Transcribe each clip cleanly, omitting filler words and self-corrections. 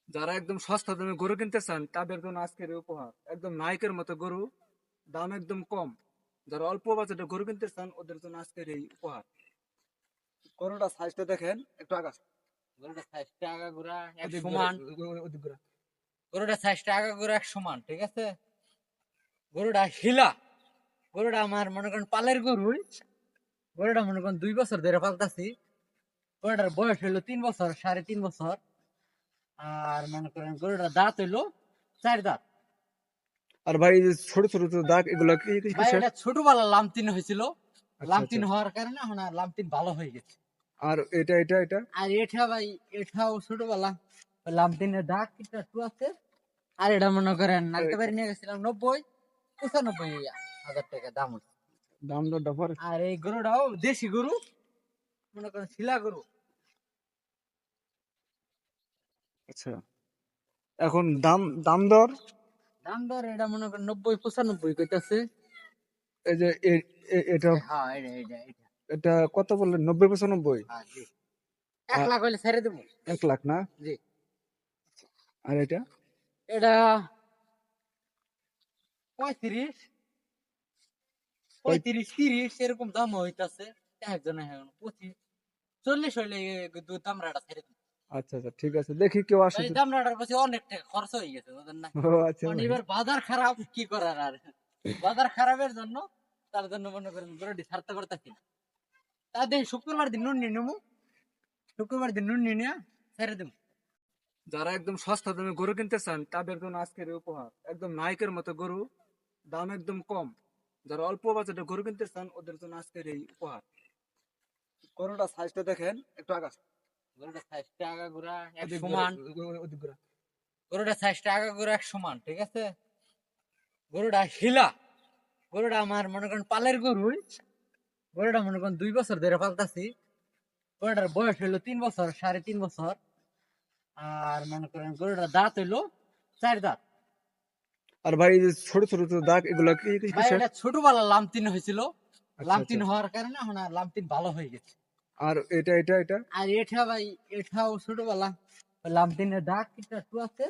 যারা একদম সস্তা দামে গরু কিনতে চান তাদের জন্য আজকের এই উপহার একদম নায়কের মতো গরু, দাম একদম কম। যারা অল্প বাজেটে গরু কিনতে চান ওদের জন্য আজকের এই উপহার। গরুটা সাইজটা দেখেন একটু আগাছ, গরুটা সাইজটা আগাগোড়া এক ওদিক ঘুরা, সমান। ওদিক ঘুরা। গরুটা সাইজটা আগাগোড়া এক সমান, ঠিক আছে। গরুটা হিলা। গরুটা আমার মনে করেন পালের গরু। গরুটা মনে করেন 2 বছর ধরে পালতাছি। গরুটার বয়স হইলো 3 বছর, 3.5 বছর। আর মনে করেন গরুটার দাঁত হইলো 4 দাঁত। আর ভাই এই যে ছোট ছোট যে দাগ এগুলো কি ভাই কিসের? এটা ছোটবেলা লামতিন হয়েছিল। আচ্ছা আচ্ছা। লামতিন হওয়ার কারণে এখন আর লামতিন ভালো হয়ে গেছে। আর এটা আর এটা ভাই, এটাও ছোটবেলা লামতিনের দাগ কিন্তু একটু আছে। আর এটা মনে করেন নালতে বাড়ি নিয়ে গেছিলাম 90-95 হাজার টাকা দাম হচ্ছে। দাম দর ডফার। আর এই গরুটাও দেশি গরু, মনে করেন শিলা গরু। আচ্ছা, এখন দাম দাম দর দাম দর এটা মনে করেন 90-95 কইতাছে। এই যে এটা হ্যাঁ, এটা এটা এটা এটা কত বললেন? 90 95? হ্যাঁ জি। 1 লাখ হইলে ছেড়ে দেবো। 1 লাখ না? জি। আর এটা এটা 35, কয়? 35-30 এরকম দাম হইতাছে। একজনে এখন 25-40 হইলে দামড়াটা ছেড়ে দেবো। আচ্ছা আচ্ছা, ঠিক আছে, দেখি কেউ আসে ভাই তো। দামড়াটার কাছে অনেক টাকা খরচ হয়ে গেছে, বুঝলেন না। ও আচ্ছা মানে ভাই। এবার বাজার খারাপ, কি করার আর। বাজার খারাপের জন্য, তার জন্য মনে করেন গরুটি ছাড়তে পারতাছি না। তাদের শুক্রবার দিন নুন নিয়ে নেবো। শুক্রবার দিন নুন নিয়ে ছেড়ে দেবো। যারা একদম সস্তা দামে গরু কিনতে চান তাদের জন্য আজকের এই উপহার একদম নায়কের মতো গরু, দাম একদম কম। যারা অল্প বাজেটে গরু কিনতে চান ওদের জন্য আজকের এই উপহার। গরুটা সাইজটা দেখেন একটু আগাছ, গরুটা সাইজটা আগাগোড়া এক ওদিক ঘুরা, সমান। ওদিক ঘুরা। গরুটা সাইজটা আগাগোড়া এক সমান, ঠিক আছে। গরুটা হিলা। গরুটা আমার মনে করেন পালের গরু। গরুটা মনে করেন 2 বছর ধরে পালতাছি। গরুটার বয়স হইলো 3 বছর, 3.5 বছর। আর মনে করেন গরুটার দাঁত হইলো 4 দাঁত। আর ভাই এই যে ছোট ছোট যে দাগ এগুলো কি ভাই কিসের? এটা ছোটবেলা লামতিন হয়েছিল। আচ্ছা আচ্ছা। লামতিন হওয়ার কারণে এখন আর লামতিন ভালো হয়ে গেছে। আর এটা আর এটা ভাই, এটাও ছোটবেলা লামতিনের দাগ কিন্তু একটু আছে।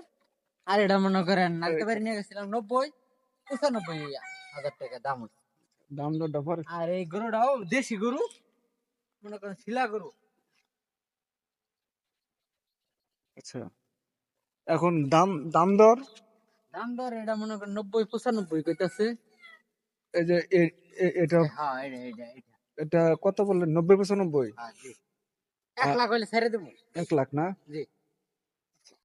আর এটা মনে করেন নালতে বাড়ি নিয়ে গেছিলাম 90-95 হাজার টাকা দাম হচ্ছে। দাম দর ডফার। আর এই গরুটাও দেশি গরু, মনে করেন শিলা গরু। আচ্ছা, এখন দাম দাম দর দাম দর এটা মনে করেন 90-95 কইতাছে। এই যে এটা হ্যাঁ, এটা এটা এটা এটা কত বললেন? 90 95? হ্যাঁ জি। 1 লাখ হইলে ছেড়ে দেবো। 1 লাখ না? জি।